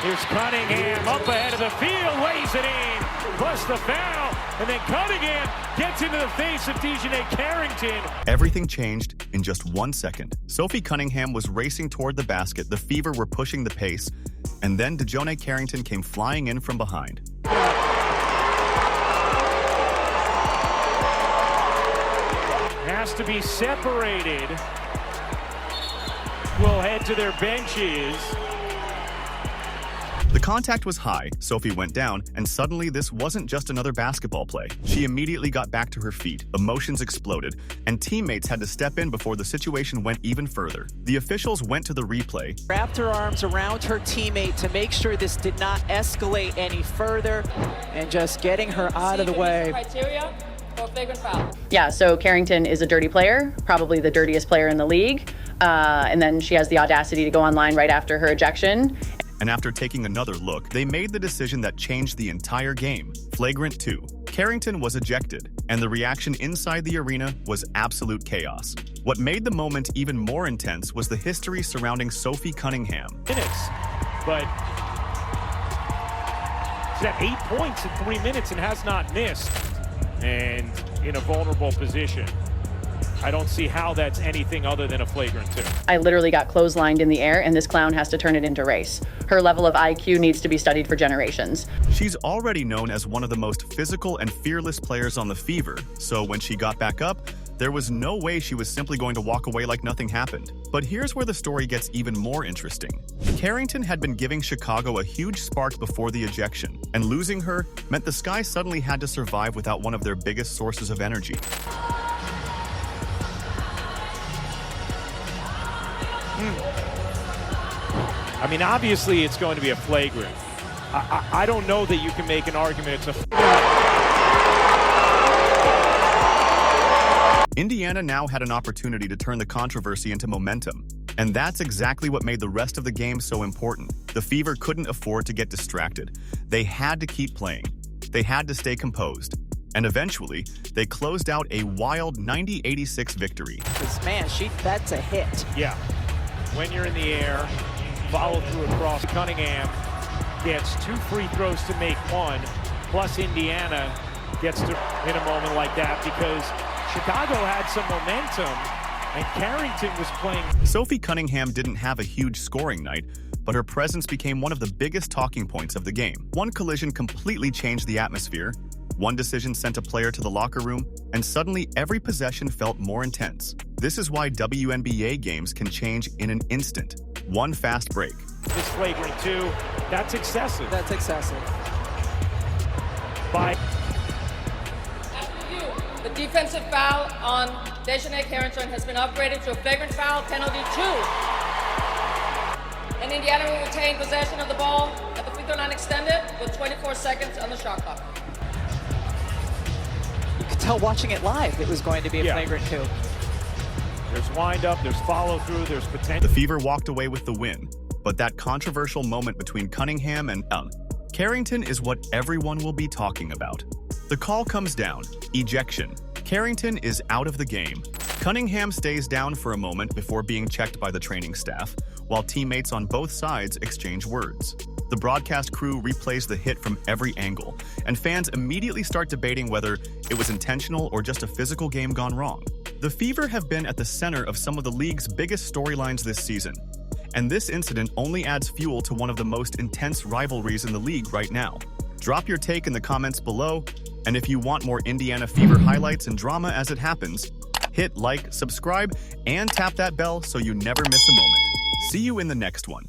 Here's Cunningham up ahead of the field, lays it in, plus the foul, and then Cunningham gets into the face of DiJonai Carrington. Everything changed in just 1 second. Sophie Cunningham was racing toward the basket, the Fever were pushing the pace, and then DiJonai Carrington came flying in from behind. Has to be separated. Will head to their benches. The contact was high, Sophie went down, and suddenly this wasn't just another basketball play. She immediately got back to her feet, emotions exploded, and teammates had to step in before the situation went even further. The officials went to the replay, wrapped her arms around her teammate to make sure this did not escalate any further, and just getting her out of the way. Criteria for flagrant foul. Yeah, so Carrington is a dirty player, probably the dirtiest player in the league, and then she has the audacity to go online right after her ejection. And after taking another look, they made the decision that changed the entire game. Flagrant 2. Carrington was ejected, and the reaction inside the arena was absolute chaos. What made the moment even more intense was the history surrounding Sophie Cunningham. Minutes, but she's had 8 points in 3 minutes and has not missed, and in a vulnerable position. I don't see how that's anything other than a flagrant 2. I literally got clotheslined in the air, and this clown has to turn it into race. Her level of IQ needs to be studied for generations. She's already known as one of the most physical and fearless players on the Fever, so when she got back up, there was no way she was simply going to walk away like nothing happened. But here's where the story gets even more interesting. Carrington had been giving Chicago a huge spark before the ejection, and losing her meant the Sky suddenly had to survive without one of their biggest sources of energy. I mean, obviously it's going to be a flagrant. I don't know that you can make an argument it's a Indiana now had an opportunity to turn the controversy into momentum, and that's exactly what made the rest of the game so important. The Fever couldn't afford to get distracted. They had to keep playing. They had to stay composed. And eventually, they closed out a wild 90-86 victory. Because, man, that's a hit. Yeah. When you're in the air, follow through across. Cunningham gets 2 free throws to make 1, plus Indiana gets to in a moment like that because Chicago had some momentum and Carrington was playing. Sophie Cunningham didn't have a huge scoring night, but her presence became one of the biggest talking points of the game. One collision completely changed the atmosphere. One decision sent a player to the locker room, and suddenly every possession felt more intense. This is why WNBA games can change in an instant. One fast break. This flagrant 2, that's excessive. That's excessive. By After review, the defensive foul on DiJonai Carrington has been upgraded to a flagrant foul penalty 2. And Indiana will retain possession of the ball at the free throw line extended with 24 seconds on the shot clock. You could tell watching it live it was going to be a flagrant 2. There's wind-up, there's follow-through, there's potential. The Fever walked away with the win, but that controversial moment between Cunningham and Carrington is what everyone will be talking about. The call comes down. Ejection. Carrington is out of the game. Cunningham stays down for a moment before being checked by the training staff, while teammates on both sides exchange words. The broadcast crew replays the hit from every angle, and fans immediately start debating whether it was intentional or just a physical game gone wrong. The Fever have been at the center of some of the league's biggest storylines this season, and this incident only adds fuel to one of the most intense rivalries in the league right now. Drop your take in the comments below, and if you want more Indiana Fever highlights and drama as it happens, hit like, subscribe, and tap that bell so you never miss a moment. See you in the next one.